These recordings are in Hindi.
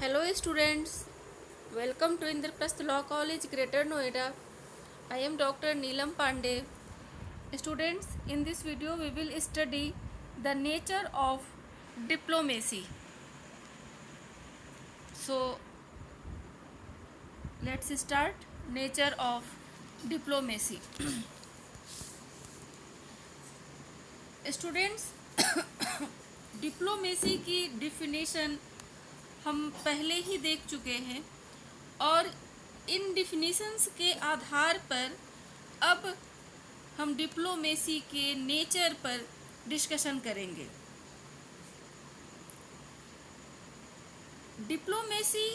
Hello students, welcome to Indraprasth Law College, Greater Noida. I am Dr. Neelam Pandey. Students, in this video we will study the nature of diplomacy. So, let's start. Nature of diplomacy. Students, diplomacy की डिफिनीशन हम पहले ही देख चुके हैं और इन डिफिनीशंस के आधार पर अब हम डिप्लोमेसी के नेचर पर डिस्कशन करेंगे। Diplomacy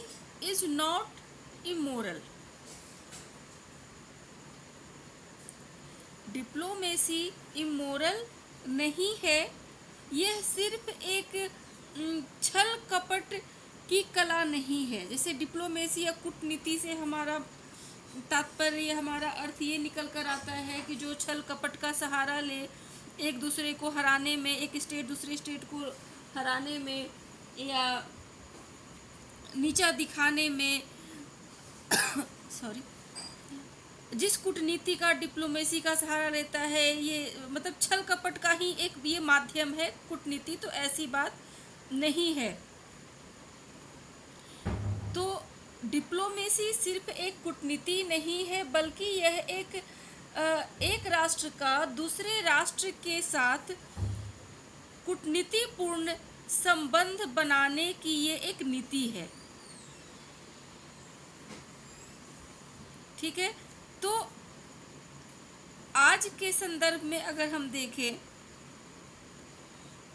is not immoral. Diplomacy immoral नहीं है, यह सिर्फ एक छल कपट की कला नहीं है। जैसे डिप्लोमेसी या कूटनीति से हमारा तात्पर्य, हमारा अर्थ ये निकल कर आता है कि जो छल कपट का सहारा ले एक दूसरे को हराने में, एक स्टेट दूसरे स्टेट को हराने में या नीचा दिखाने में सॉरी, जिस कूटनीति का डिप्लोमेसी का सहारा लेता है, ये मतलब छल कपट का ही एक ये माध्यम है कूटनीति, तो ऐसी बात नहीं है। तो डिप्लोमेसी सिर्फ एक कूटनीति नहीं है, बल्कि यह एक राष्ट्र का दूसरे राष्ट्र के साथ कूटनीतिपूर्ण संबंध बनाने की ये एक नीति है। ठीक है, तो आज के संदर्भ में अगर हम देखें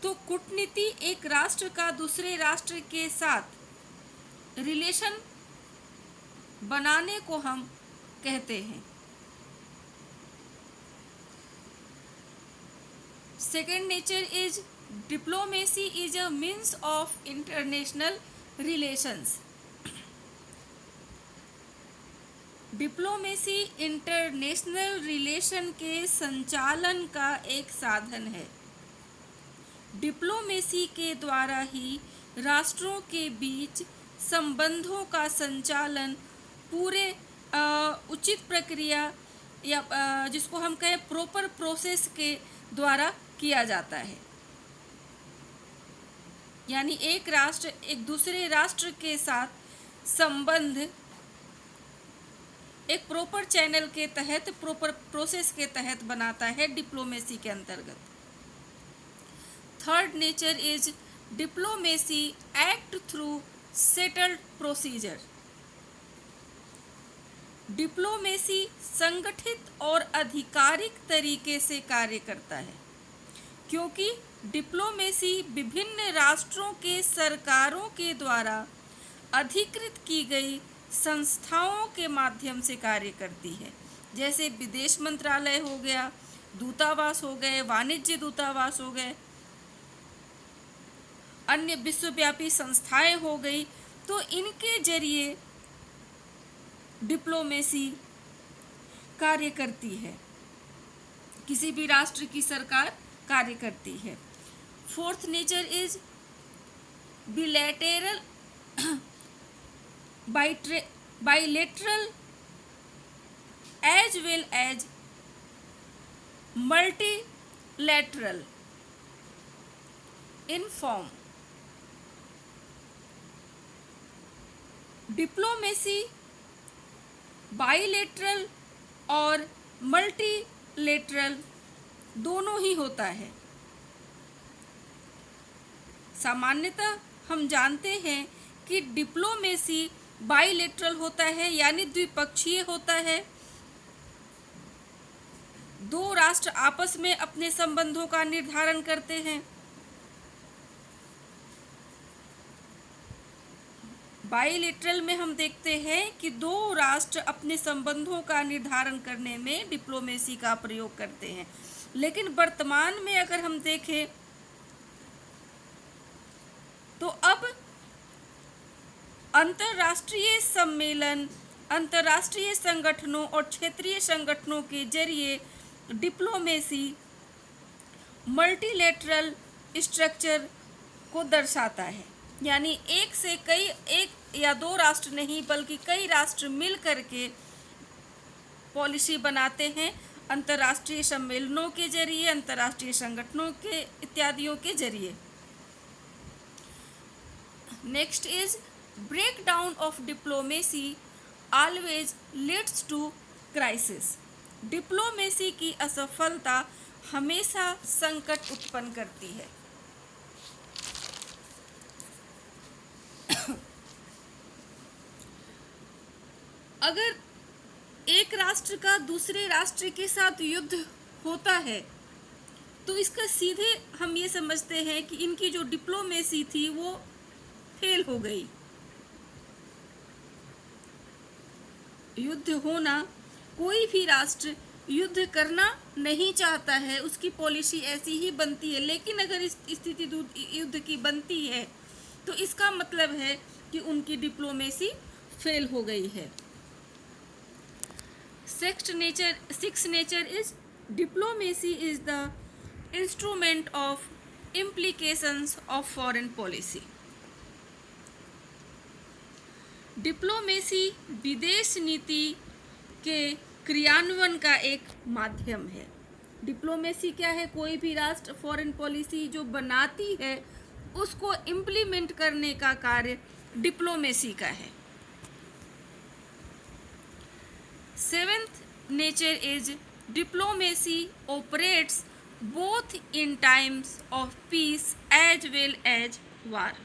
तो कूटनीति एक राष्ट्र का दूसरे राष्ट्र के साथ रिलेशन बनाने को हम कहते हैं। Second nature is diplomacy is a means of international relations. Diplomacy international relation के संचालन का एक साधन है। डिप्लोमेसी के द्वारा ही राष्ट्रों के बीच संबंधों का संचालन पूरे उचित प्रक्रिया या जिसको हम कहें प्रॉपर प्रोसेस के द्वारा किया जाता है। यानी एक राष्ट्र एक दूसरे राष्ट्र के साथ संबंध एक प्रॉपर चैनल के तहत, प्रॉपर प्रोसेस के तहत बनाता है डिप्लोमेसी के अंतर्गत। Third nature is diplomacy act through settled procedure. Diplomacy संगठित और आधिकारिक तरीके से कार्य करता है, क्योंकि डिप्लोमेसी विभिन्न राष्ट्रों के सरकारों के द्वारा अधिकृत की गई संस्थाओं के माध्यम से कार्य करती है। जैसे विदेश मंत्रालय हो गया, दूतावास हो गए, वाणिज्य दूतावास हो गए, अन्य विश्वव्यापी संस्थाएं हो गई, तो इनके जरिए डिप्लोमेसी कार्य करती है, किसी भी राष्ट्र की सरकार कार्य करती है। Fourth nature is bilateral bilateral as well as multilateral in form. Diplomacy bilateral और मल्टीलेटरल दोनों ही होता है। सामान्यतः हम जानते हैं कि डिप्लोमेसी बाइलेटरल होता है, यानी द्विपक्षीय होता है। दो राष्ट्र आपस में अपने संबंधों का निर्धारण करते हैं। बाइलेटरल में हम देखते हैं कि दो राष्ट्र अपने संबंधों का निर्धारण करने में डिप्लोमेसी का प्रयोग करते हैं। लेकिन वर्तमान में अगर हम देखें तो अब अंतर्राष्ट्रीय सम्मेलन, अंतर्राष्ट्रीय संगठनों और क्षेत्रीय संगठनों के जरिए डिप्लोमेसी मल्टीलेटरल स्ट्रक्चर को दर्शाता है। यानी एक या दो राष्ट्र नहीं बल्कि कई राष्ट्र मिल करके पॉलिसी बनाते हैं अंतर्राष्ट्रीय सम्मेलनों के जरिए, अंतर्राष्ट्रीय संगठनों के इत्यादियों के जरिए। Next is breakdown of diplomacy always leads to crisis. Diplomacy की असफलता हमेशा संकट उत्पन्न करती है। अगर एक राष्ट्र का दूसरे राष्ट्र के साथ युद्ध होता है तो इसका सीधे हम ये समझते हैं कि इनकी जो डिप्लोमेसी थी वो फेल हो गई। युद्ध होना, कोई भी राष्ट्र युद्ध करना नहीं चाहता है, उसकी पॉलिसी ऐसी ही बनती है। लेकिन अगर इस स्थिति युद्ध की बनती है तो इसका मतलब है कि उनकी डिप्लोमेसी फेल हो गई है। Sixth nature is diplomacy is the instrument of implications of foreign policy. Diplomacy विदेश नीति के क्रियान्वयन का एक माध्यम है। डिप्लोमेसी क्या है? कोई भी राष्ट्र फॉरेन पॉलिसी जो बनाती है उसको इम्प्लीमेंट करने का कार्य डिप्लोमेसी का है। Seventh nature is diplomacy operates both in times of peace as well as war.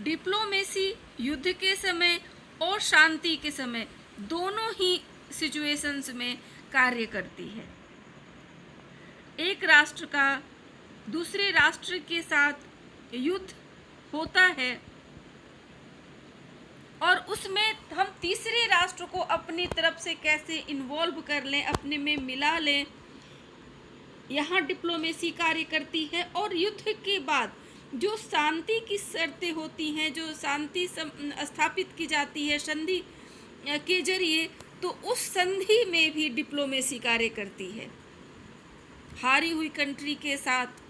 Diplomacy युद्ध के समय और शांति के समय दोनों ही सिचुएशंस में कार्य करती है। एक राष्ट्र का दूसरे राष्ट्र के साथ युद्ध होता है और उसमें हम तीसरे राष्ट्र को अपनी तरफ से कैसे इन्वॉल्व कर लें, अपने में मिला लें, यहाँ डिप्लोमेसी कार्य करती है। और युद्ध के बाद जो शांति की शर्तें होती हैं, जो शांति स्थापित की जाती है संधि के जरिए, तो उस संधि में भी डिप्लोमेसी कार्य करती है। हारी हुई कंट्री के साथ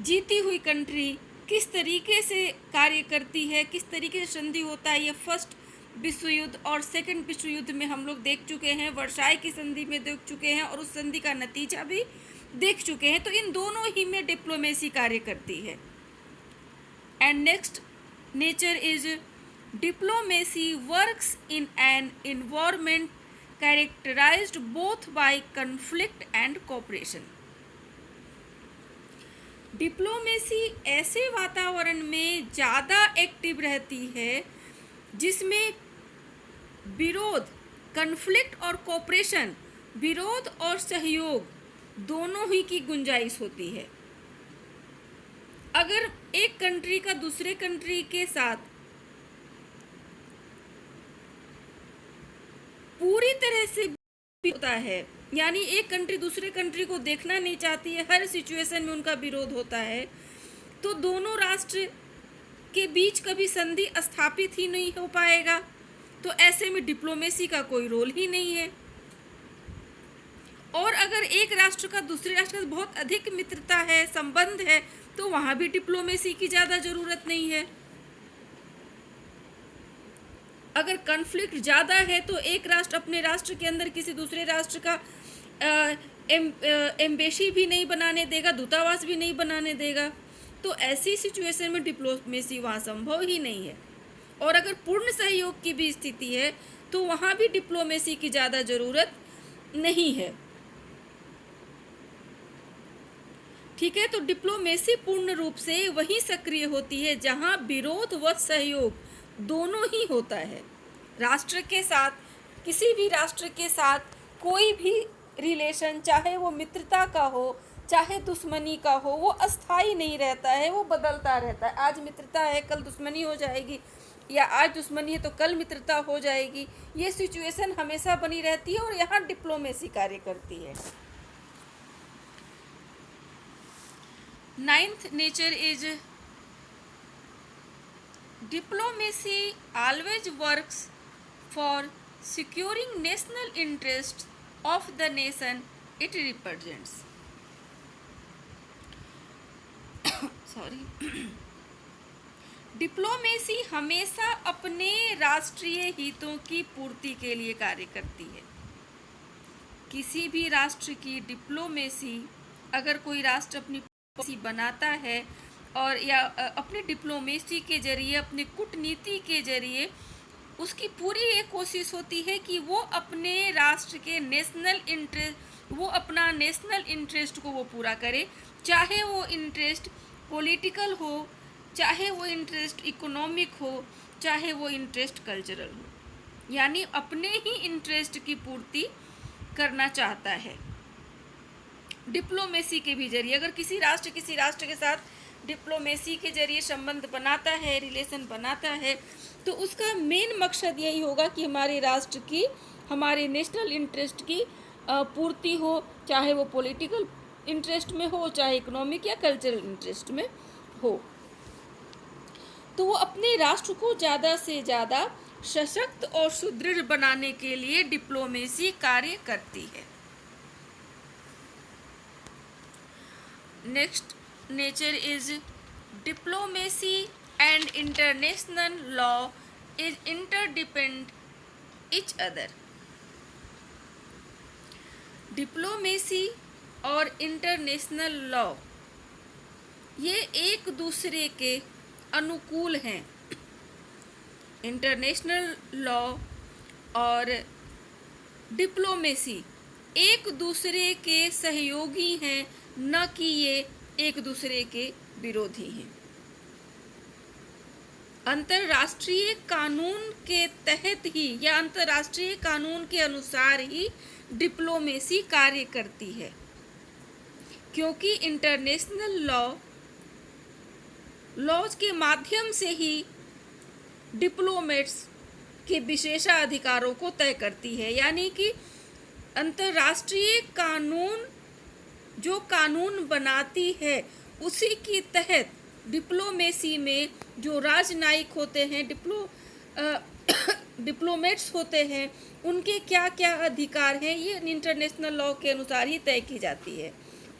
जीती हुई कंट्री किस तरीके से कार्य करती है, किस तरीके से संधि होता है, ये फर्स्ट विश्व युद्ध और सेकंड विश्व युद्ध में हम लोग देख चुके हैं, वर्साई की संधि में देख चुके हैं और उस संधि का नतीजा भी देख चुके हैं। तो इन दोनों ही में डिप्लोमेसी कार्य करती है। And next nature is diplomacy works in an environment characterized both by conflict and cooperation. Diplomacy ऐसे वातावरण में ज़्यादा एक्टिव रहती है जिसमें विरोध, कॉन्फ्लिक्ट और कोऑपरेशन, विरोध और सहयोग दोनों ही की गुंजाइश होती है। अगर एक कंट्री का दूसरे कंट्री के साथ पूरी तरह से होता है, यानी एक कंट्री दूसरे कंट्री को देखना नहीं चाहती है, हर सिचुएशन में उनका विरोध होता है, तो दोनों राष्ट्र के बीच कभी संधि स्थापित ही नहीं हो पाएगा। तो ऐसे में डिप्लोमेसी का कोई रोल ही नहीं है। और अगर एक राष्ट्र का दूसरे राष्ट्र से बहुत अधिक मित्रता है, संबंध है, तो वहाँ भी डिप्लोमेसी की ज़्यादा ज़रूरत नहीं है। अगर कॉन्फ्लिक्ट ज़्यादा है तो एक राष्ट्र अपने राष्ट्र के अंदर किसी दूसरे राष्ट्र का एम्बेसी भी नहीं बनाने देगा, दूतावास भी नहीं बनाने देगा। तो ऐसी सिचुएशन में डिप्लोमेसी वहाँ संभव ही नहीं है। और अगर पूर्ण सहयोग की भी स्थिति है तो वहाँ भी डिप्लोमेसी की ज़्यादा ज़रूरत नहीं है। ठीक है, तो डिप्लोमेसी पूर्ण रूप से वही सक्रिय होती है जहाँ विरोध व सहयोग दोनों ही होता है। राष्ट्र के साथ, किसी भी राष्ट्र के साथ कोई भी रिलेशन, चाहे वो मित्रता का हो चाहे दुश्मनी का हो, वो अस्थाई नहीं रहता है, वो बदलता रहता है। आज मित्रता है कल दुश्मनी हो जाएगी, या आज दुश्मनी है तो कल मित्रता हो जाएगी। ये सिचुएशन हमेशा बनी रहती है और यहाँ डिप्लोमेसी कार्य करती है। Ninth nature is diplomacy always works for securing national interest of the nation it represents. Sorry diplomacy हमेशा अपने राष्ट्रीय हितों की पूर्ति के लिए कार्य करती है। किसी भी राष्ट्र की डिप्लोमेसी, अगर कोई राष्ट्र अपनी पॉलिसी बनाता है और या अपनी डिप्लोमेसी के जरिए, अपनी कूटनीति के जरिए उसकी पूरी ये कोशिश होती है कि वो अपने राष्ट्र के अपना नेशनल इंटरेस्ट को वो पूरा करे, चाहे वो इंटरेस्ट पॉलिटिकल हो, चाहे वो इंटरेस्ट इकोनॉमिक हो, चाहे वो इंटरेस्ट कल्चरल हो, यानी अपने ही इंटरेस्ट की पूर्ति करना चाहता है डिप्लोमेसी के भी जरिए। अगर किसी राष्ट्र के साथ डिप्लोमेसी के जरिए संबंध बनाता है, रिलेशन बनाता है, तो उसका मेन मकसद यही होगा कि हमारे राष्ट्र की, हमारे नेशनल इंटरेस्ट की पूर्ति हो, चाहे वो पॉलिटिकल इंटरेस्ट में हो, चाहे इकोनॉमिक या कल्चरल इंटरेस्ट में हो। तो वो अपने राष्ट्र को ज़्यादा से ज़्यादा सशक्त और सुदृढ़ बनाने के लिए डिप्लोमेसी कार्य करती है। Next nature is diplomacy and international law is interdepend each other. Diplomacy और इंटरनेशनल लॉ ये एक दूसरे के अनुकूल हैं। इंटरनेशनल लॉ और डिप्लोमेसी एक दूसरे के सहयोगी हैं, न कि ये एक दूसरे के विरोधी हैं। अंतर्राष्ट्रीय कानून के तहत ही या अंतर्राष्ट्रीय कानून के अनुसार ही डिप्लोमेसी कार्य करती है, क्योंकि इंटरनेशनल लॉज के माध्यम से ही डिप्लोमेट्स के विशेषाधिकारों को तय करती है। यानी कि अंतर्राष्ट्रीय कानून जो कानून बनाती है उसी के तहत डिप्लोमेसी में जो राजनयिक होते हैं, डिप्लोमेट्स होते हैं, उनके क्या क्या अधिकार हैं, ये इंटरनेशनल लॉ के अनुसार ही तय की जाती है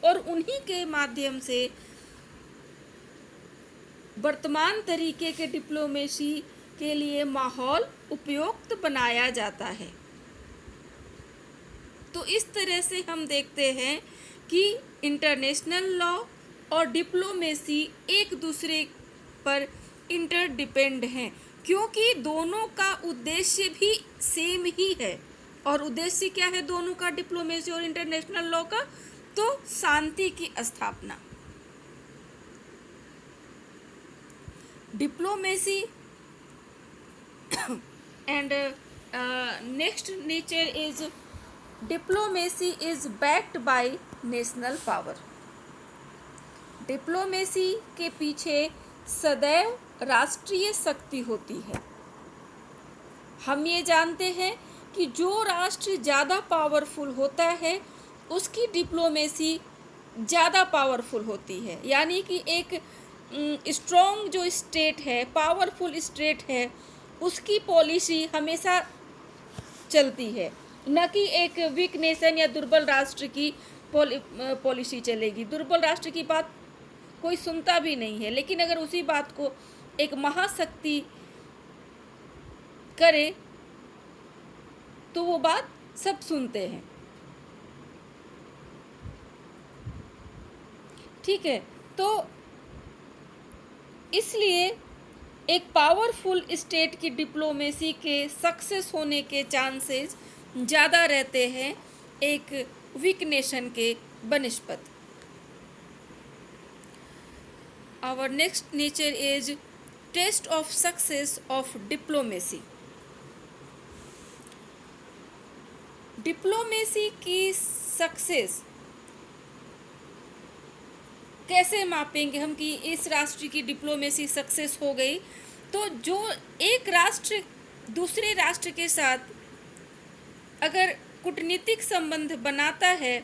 और उन्हीं के माध्यम से वर्तमान तरीके के डिप्लोमेसी के लिए माहौल उपयुक्त बनाया जाता है। तो इस तरह से हम देखते हैं कि इंटरनेशनल लॉ और डिप्लोमेसी एक दूसरे पर इंटरडिपेंड हैं, क्योंकि दोनों का उद्देश्य भी सेम ही है। और उद्देश्य क्या है दोनों का, डिप्लोमेसी और इंटरनेशनल लॉ का? तो शांति की स्थापना। Diplomacy and next nature is diplomacy is backed by national power. Diplomacy के पीछे सदैव राष्ट्रीय शक्ति होती है। हम ये जानते हैं कि जो राष्ट्र ज़्यादा पावरफुल होता है उसकी डिप्लोमेसी ज़्यादा पावरफुल होती है। यानी कि एक स्ट्रॉन्ग जो स्टेट है, पावरफुल स्टेट है, उसकी पॉलिसी हमेशा चलती है, न कि एक वीक नेशन या दुर्बल राष्ट्र की पॉलिसी चलेगी। दुर्बल राष्ट्र की बात कोई सुनता भी नहीं है, लेकिन अगर उसी बात को एक महाशक्ति करे तो वो बात सब सुनते हैं। ठीक है, तो इसलिए एक पावरफुल स्टेट की डिप्लोमेसी के सक्सेस होने के चांसेस ज़्यादा रहते हैं एक वीक नेशन के बनिस्पत। Our next nature is test of success of diplomacy. Diplomacy की सक्सेस कैसे मापेंगे हम कि इस राष्ट्र की डिप्लोमेसी सक्सेस हो गई? तो जो एक राष्ट्र दूसरे राष्ट्र के साथ अगर कूटनीतिक संबंध बनाता है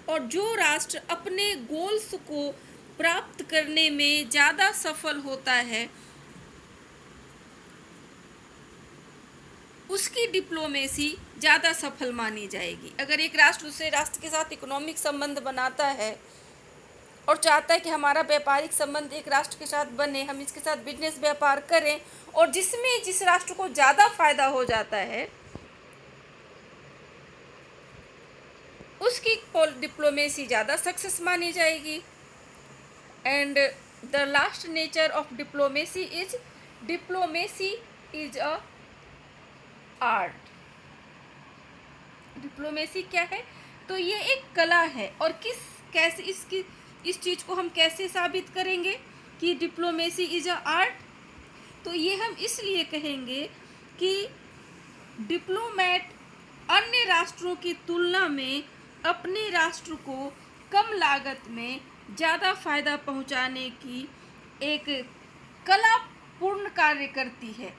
और जो राष्ट्र अपने गोल्स को प्राप्त करने में ज़्यादा सफल होता है, उसकी डिप्लोमेसी ज़्यादा सफल मानी जाएगी। अगर एक राष्ट्र दूसरे राष्ट्र के साथ इकोनॉमिक संबंध बनाता है और चाहता है कि हमारा व्यापारिक संबंध एक राष्ट्र के साथ बने, हम इसके साथ बिजनेस व्यापार करें, और जिसमें जिस राष्ट्र को ज़्यादा फायदा हो जाता है उसकी डिप्लोमेसी ज़्यादा सक्सेस मानी जाएगी। And the last nature of diplomacy is a art. Diplomacy क्या है? तो ये एक कला है। और कैसे इस चीज़ को हम कैसे साबित करेंगे कि डिप्लोमेसी इज अ आर्ट? तो ये हम इसलिए कहेंगे कि डिप्लोमेट अन्य राष्ट्रों की तुलना में अपने राष्ट्र को कम लागत में ज़्यादा फायदा पहुंचाने की एक कलापूर्ण कार्य करती है।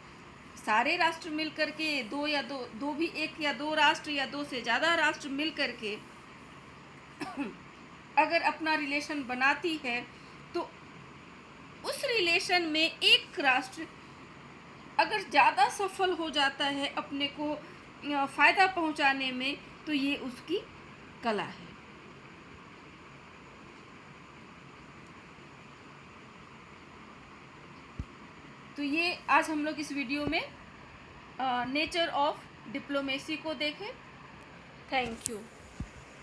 सारे राष्ट्र मिलकर के एक या दो राष्ट्र या दो से ज़्यादा राष्ट्र मिलकर के अगर अपना रिलेशन बनाती है तो उस रिलेशन में एक राष्ट्र अगर ज़्यादा सफल हो जाता है अपने को फ़ायदा पहुंचाने में, तो ये उसकी कला है। तो ये आज हम लोग इस वीडियो में नेचर ऑफ डिप्लोमेसी को देखें। Thank you.